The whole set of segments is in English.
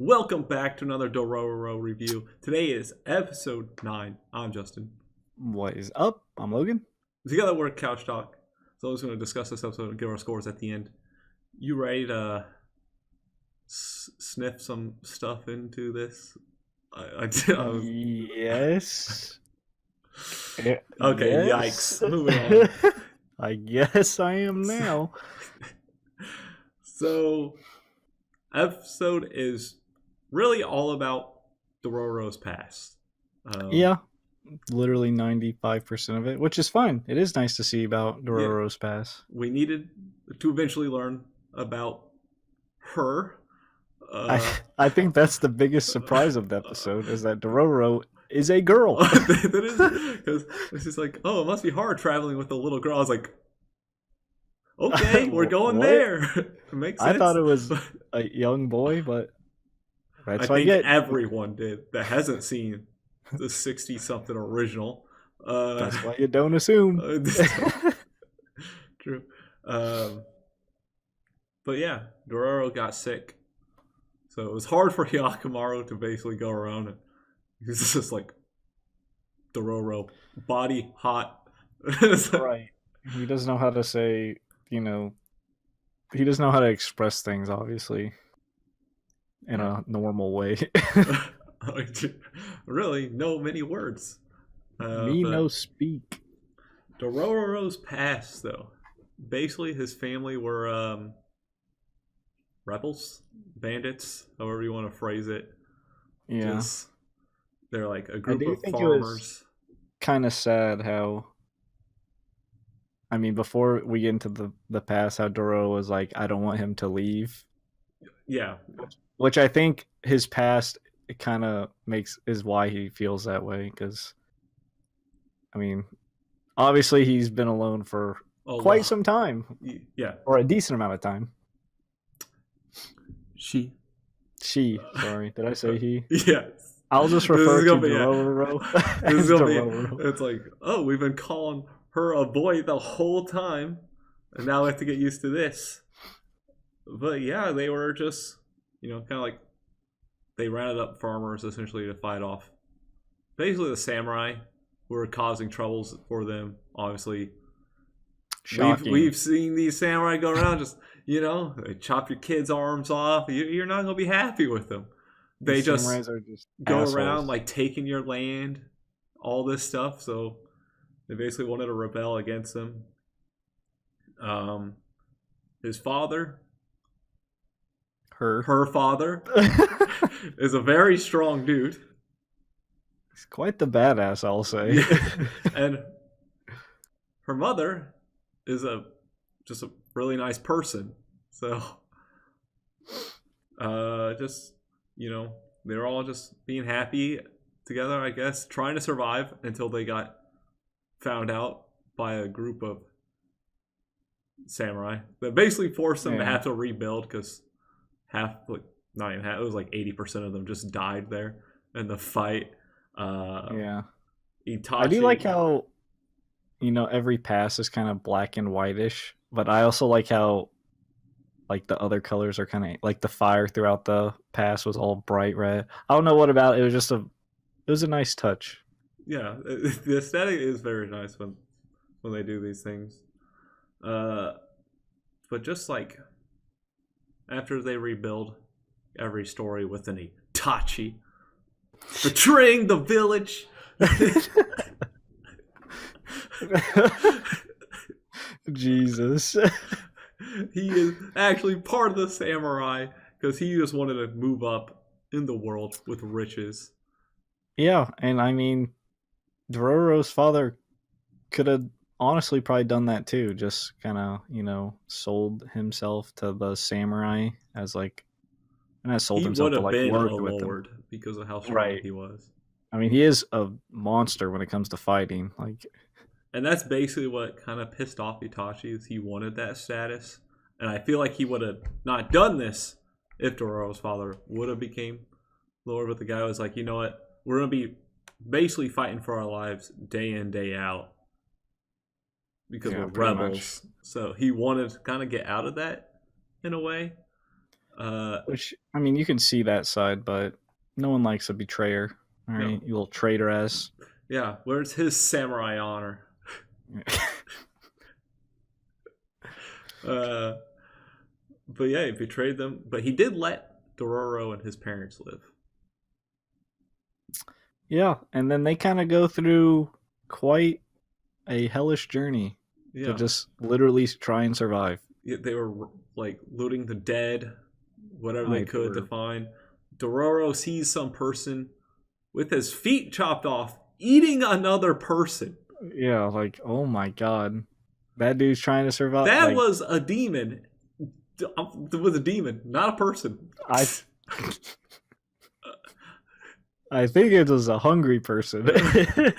Welcome back to another Dororo review. Today is episode 9. I'm Justin. What is up? I'm Logan. Together we're Couch Talk. So I'm just going to discuss this episode and give our scores at the end. You ready to sniff some stuff into this? Yes. Okay, Yes. yikes. Moving on. I guess I am now. So, episode is really all about Dororo's past. Yeah. Literally 95% of it, which is fine. It is nice to see about DORORO'S past. We needed to eventually learn about her. I think that's the biggest surprise of the episode, is that Dororo is a girl. That is, because it's just like, oh, it must be hard traveling with a little girl. I was like, okay, we're going What? there. It makes sense. I thought it was a young boy, but that's I what I think get. everyone did that hasn't seen the 60-something original. That's why you don't assume. True. But yeah, Dororo got sick. So it was hard for Hyakkimaru to basically go around and he's just like Dororo, body hot. Right. He doesn't know how to say, he doesn't know how to express things, obviously, in a normal way. Really, no many words. No speak. Dororo's past, though. Basically, his family were rebels, bandits, however you want to phrase it. Yeah. They're like a group of think farmers. Kind of sad how, before we get into the past, how Dororo was like, I don't want him to leave. Yeah. Which I think his past, it kind of is why he feels that way, because, obviously he's been alone for quite some time. Yeah. Or a decent amount of time. She. Sorry. Did I say he? Yeah. I'll just refer to Dororo as Dororo. It's like, oh, we've been calling her a boy the whole time, and now we have to get used to this. But yeah, they were just, kind of like, they rounded up farmers essentially to fight off basically the samurai who were causing troubles for them. Obviously, we've seen these samurai go around just, they chop your kids' arms off. You're not going to be happy with them. They just go assholes around like taking your land, all this stuff. So they basically wanted to rebel against them. His father, her father, is a very strong dude. He's quite the badass, I'll say. And her mother is just a really nice person. So, they're all just being happy together, I guess, trying to survive until they got found out by a group of samurai that basically forced them to have to rebuild because not even half, it was like 80% of them just died there in the fight. Yeah. Itachi, I do like how, every pass is kind of black and whitish, but I also like how, like, the other colors are kind of like the fire throughout the pass was all bright red. I don't know what about it. It was just it was a nice touch. Yeah, the aesthetic is very nice when they do these things. But just like after they rebuild, every story with an Itachi betraying the village. Jesus. He is actually part of the samurai because he just wanted to move up in the world with riches. Yeah, and Dororo's father could have honestly probably done that too. Just kind of, sold himself to the samurai as like, and has sold himself to like work with them because of how strong he was. He is a monster when it comes to fighting. Like, and that's basically what kind of pissed off Itachi is he wanted that status. And I feel like he would have not done this if Dororo's father would have became Lord. But the guy was like, you know what? We're going to be basically fighting for our lives day in, day out. Because we're rebels. So he wanted to kind of get out of that in a way. Which, I mean, you can see that side, but no one likes a betrayer. All right, no, you little traitor ass. yeah, where's his samurai honor? Uh, but yeah, he betrayed them. But he did let Dororo and his parents live. Yeah, and then they kind of go through quite a hellish journey to Yeah, just literally try and survive. yeah, they were like looting the dead, whatever they Like they could to were, find. Dororo sees some person with his feet chopped off eating another person. yeah, like oh my god, that dude's trying to survive. That Like was a demon. With a demon, not a person. I, I think it was a hungry person. It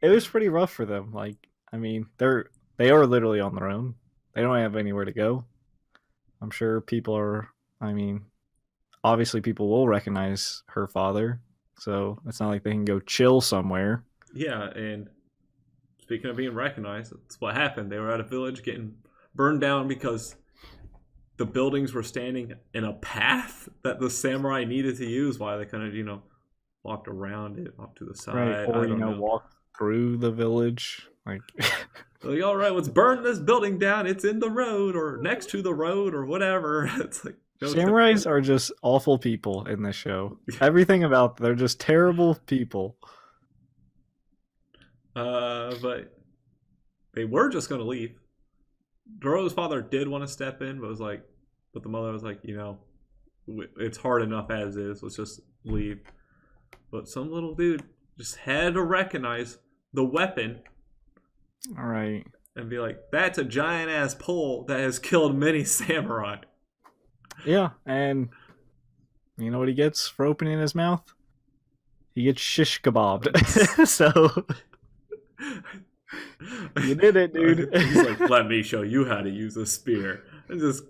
was pretty rough for them. Like, I mean, they are literally on their own. They don't have anywhere to go. I'm sure people are. I mean, obviously, people will recognize her father, so it's not like they can go chill somewhere. Yeah, and speaking of being recognized, that's what happened. They were at a village getting burned down because the buildings were standing in a path that the samurai needed to use. Why they kind of, walked around it, off to the Right. side. Or, I don't know. walk through the village. Like, Like, all right, let's burn this building down. It's in the road or next to the road or whatever. It's like samurais are just awful people in this show. Everything about they're just terrible people. But they were just gonna leave. Dororo's father did want to step in, but the mother was like, it's hard enough as is. Let's just leave. But some little dude just had to recognize the weapon. All right. And be like, that's a giant ass pole that has killed many samurai. Yeah, and you know what he gets for opening his mouth? He gets shish kebabbed. So you did it, dude. He's like, let me show you how to use a spear. And just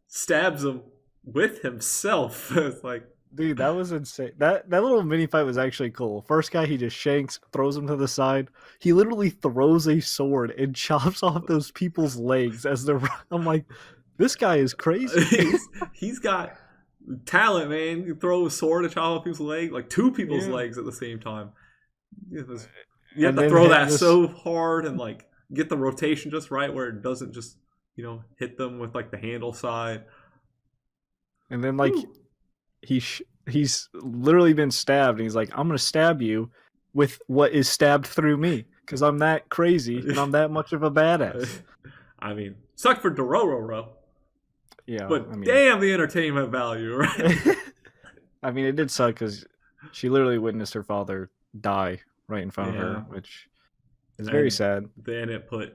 stabs him with himself. It's like, dude, that was insane. That little mini fight was actually cool. First guy, he just shanks, throws him to the side. He literally throws a sword and chops off those people's legs as they're. I'm like, this guy is crazy. he's got talent, man. You throw a sword and chop off people's leg, like two people's legs at the same time. You have to throw that so hard and like get the rotation just right where it doesn't just hit them with like the handle side. And then like he's literally been stabbed, and he's like, I'm gonna stab you with what is stabbed through me because I'm that crazy and I'm that much of a badass. I mean, sucked for Dororo. Yeah, but damn the entertainment value, right? I mean, it did suck because she literally witnessed her father die right in front of her, which is very sad. Then it put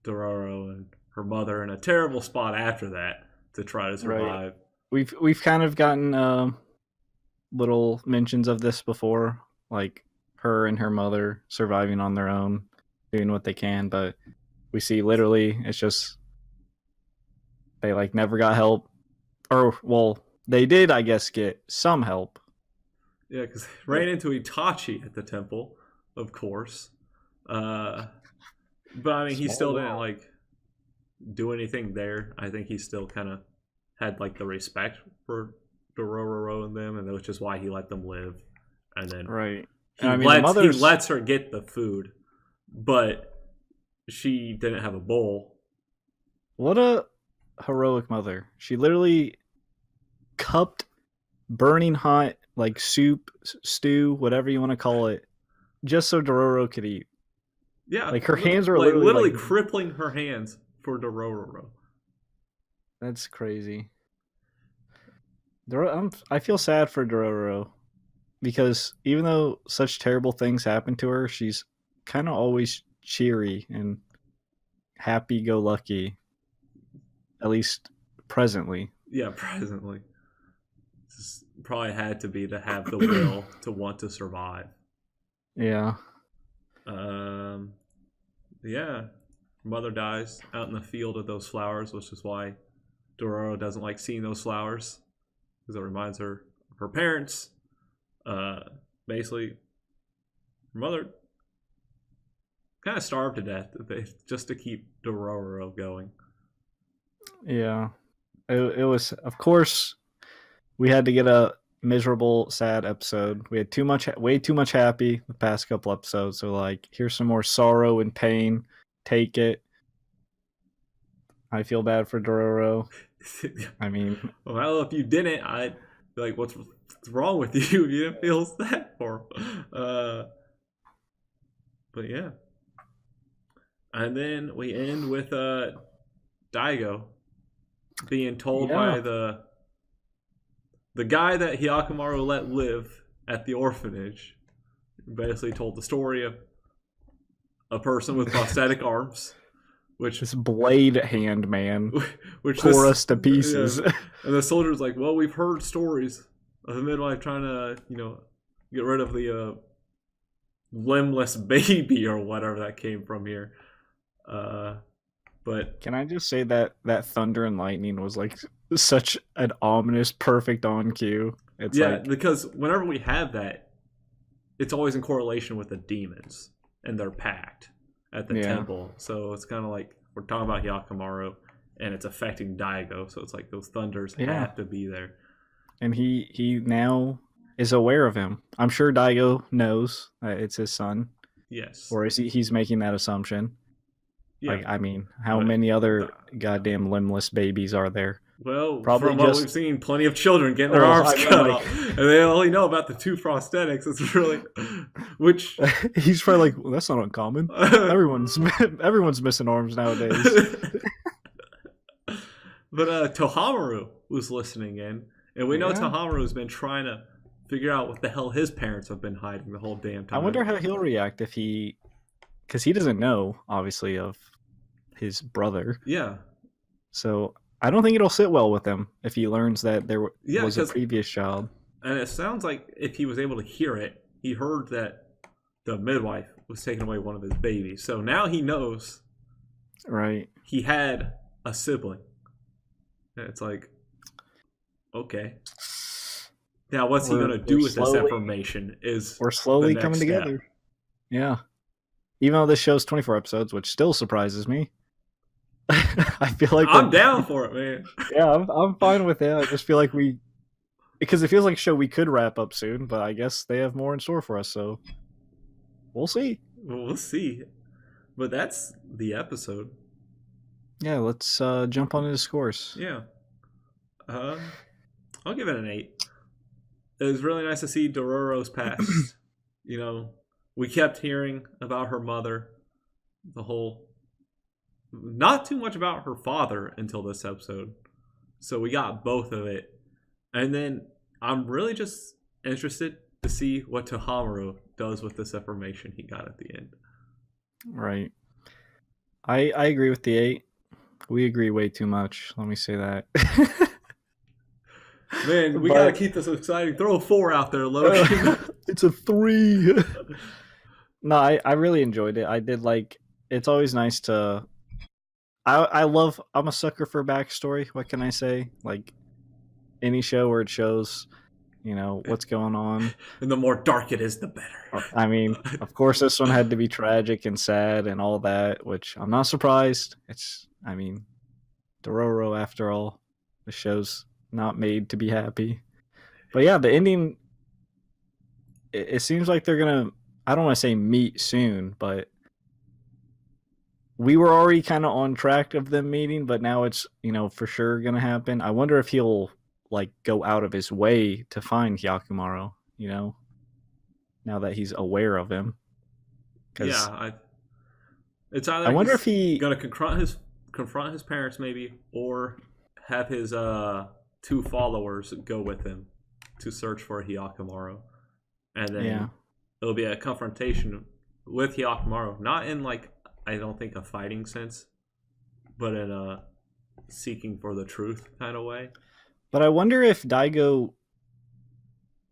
Dororo and her mother in a terrible spot after that to try to survive. Right. We've kind of gotten little mentions of this before, like her and her mother surviving on their own, doing what they can, but we see literally it's just they like never got help, or well, they did, I guess, get some help. Yeah, because they ran into Itachi at the temple, of course. But I mean, he still didn't like do anything there. I think he still kind of had like the respect for Dororo and them, and which is why he let them live. And then he lets her get the food, but she didn't have a bowl. What a heroic mother! She literally cupped burning hot like soup, stew, whatever you want to call it, just so Dororo could eat. Yeah, like her hands were literally crippling her hands for Dororo. That's crazy. I feel sad for Dororo because even though such terrible things happen to her, she's kind of always cheery and happy-go-lucky, at least presently. Yeah, presently. This probably had to be to have the will to want to survive. Yeah. Yeah. Mother dies out in the field of those flowers, which is why Dororo doesn't like seeing those flowers, because it reminds her of her parents. Basically, her mother kind of starved to death just to keep Dororo going. Yeah. it was, of course, we had to get a miserable, sad episode. We had way too much happy the past couple episodes. So like, here's some more sorrow and pain. Take it. I feel bad for Dororo. I mean, well, if you didn't, I'd be like, what's wrong with you? You didn't feel sad for him. But yeah. And then we end with Daigo being told by the guy that Hyakumaru let live at the orphanage. Basically told the story of a person with prosthetic arms, which this blade hand man which tore us to pieces. Yeah, and the soldier's like, well, we've heard stories of the midwife trying to, get rid of the limbless baby or whatever that came from here. But can I just say that thunder and lightning was like such an ominous, perfect on cue. It's because whenever we have that, it's always in correlation with the demons and their pact at the temple. So it's kind of like we're talking about Hyakumaru and it's affecting Daigo. So it's like those thunders have to be there. And he now is aware of him. I'm sure Daigo knows that it's his son. Yes. Or is he's making that assumption. Yeah. Like, I mean, how many other goddamn limbless babies are there? Well, probably from what we've seen, plenty of children getting their arms cut off, and they only know about the 2 prosthetics. It's really, which he's probably like, well, that's not uncommon. Everyone's missing arms nowadays. But Tohamaru was listening in, and we know Tohamaru has been trying to figure out what the hell his parents have been hiding the whole damn time. I wonder how he'll react if because he doesn't know, obviously, of his brother. Yeah. So I don't think it'll sit well with him if he learns that there was a previous child. And it sounds like if he was able to hear it, he heard that the midwife was taking away one of his babies. So now he knows. Right. He had a sibling. And it's like, okay. Now what's he going to do with this information we're slowly coming together. Yeah. Even though this show's 24 episodes, which still surprises me. I feel like I'm down for it, man. Yeah, I'm fine with it. I just feel like because it feels like a show we could wrap up soon, but I guess they have more in store for us, so we'll see. We'll see. But that's the episode. Yeah, let's jump on into scores. Yeah. I'll give it an 8. It was really nice to see Dororo's past. We kept hearing about her mother, not too much about her father until this episode. So we got both of it. And then I'm really just interested to see what Tohamaru does with this information he got at the end. Right. I agree with the 8. We agree way too much. Let me say that. Man, we gotta keep this exciting. Throw a 4 out there, Logan. It's a 3. No, I really enjoyed it. I did it's always nice to. I'm a sucker for backstory. What can I say? Like any show where it shows, what's going on. And the more dark it is, the better. I mean, of course, this one had to be tragic and sad and all that, which I'm not surprised. Dororo, after all, the show's not made to be happy. But yeah, the ending, it seems like they're gonna, I don't want to say meet soon, but we were already kind of on track of them meeting, but now it's, for sure gonna happen. I wonder if he'll go out of his way to find Hyakumaru, now that he's aware of him. It's either I wonder if he's gonna confront his parents maybe, or have his 2 followers go with him to search for Hyakumaru, and then it'll be a confrontation with Hyakumaru, not in I don't think a fighting sense, but in a seeking for the truth kind of way. But I wonder if Daigo,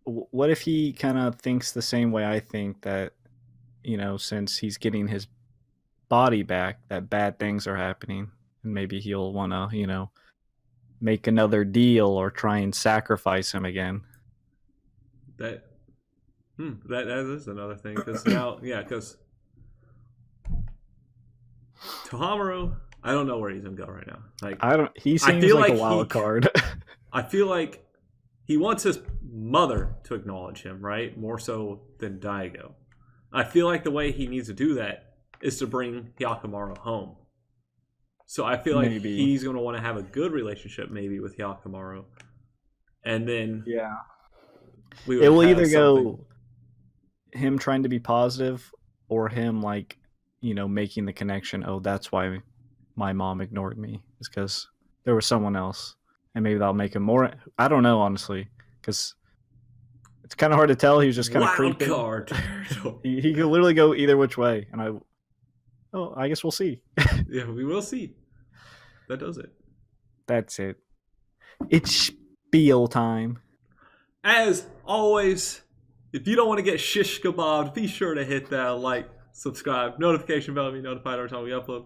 what if he kind of thinks the same way I think, that since he's getting his body back, that bad things are happening, and maybe he'll want to make another deal or try and sacrifice him again. That is another thing, because now because Tohamaru, I don't know where he's gonna go right now. Like I don't. He I seems feel like a like wild card. I feel like he wants his mother to acknowledge him, right? More so than Daigo. I feel like the way he needs to do that is to bring Hyakkimaru home. So I feel like Maybe. he's going to want to have a good relationship maybe with Hyakkimaru. And then Yeah. we would It will have either something. go him trying to be positive or him like, making the connection, oh, that's why my mom ignored me. It's because there was someone else. And maybe that'll make him more. I don't know, honestly. Because it's kind of hard to tell. He was just kind of Wild creeping. card territory. He could literally go either which way. And I guess we'll see. Yeah, we will see. That does it. That's it. It's spiel time. As always, if you don't want to get shish kebabbed, be sure to hit that like, subscribe, notification bell to be notified every time we upload.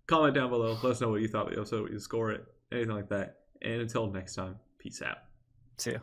Comment down below. Let us know what you thought of the episode, what you score it, anything like that. And until next time, peace out. See ya.